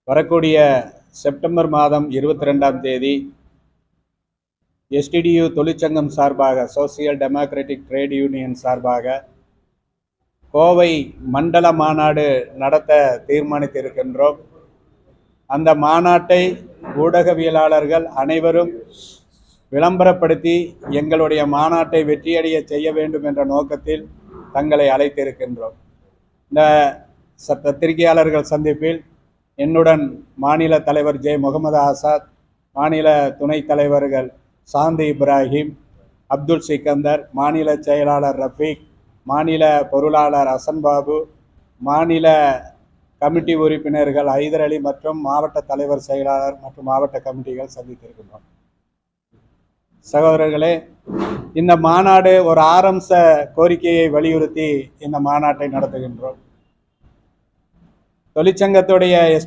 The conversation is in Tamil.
வரக்கூடிய செப்டம்பர் மாதம் 22ஆம் தேதி STDU தொழிற்சங்கம் சார்பாக, சோசியல் டெமோக்ராட்டிக் ட்ரேட் யூனியன் சார்பாக கோவை மண்டல மாநாடு நடத்த தீர்மானித்திருக்கின்றோம். அந்த மாநாட்டை ஊடகவியலாளர்கள் அனைவரும் விளம்பரப்படுத்தி எங்களுடைய மாநாட்டை வெற்றியடைய செய்ய வேண்டும் என்ற நோக்கத்தில் தங்களை அழைத்திருக்கின்றோம். இந்த பத்திரிகையாளர்கள் சந்திப்பில் என்னுடன் மாநில தலைவர் ஜே முகமது ஆசாத், மாநில துணைத் தலைவர்கள் சாந்தி இப்ராஹிம், அப்துல் சிக்கந்தர், மாநில செயலாளர் ரஃபீக், மாநில பொருளாளர் ஹசன் பாபு, மாநில கமிட்டி உறுப்பினர்கள் ஹைதர் அலி மற்றும் மாவட்ட தலைவர் செயலாளர் மற்றும் மாவட்ட கமிட்டிகள் சந்தித்திருக்கின்றோம். சகோதரர்களே, இந்த மாநாடு ஒரு ஆரம்ப கோரிக்கையை வலியுறுத்தி இந்த மாநாட்டை நடத்துகின்றோம். தொழிற்சங்கத்துடைய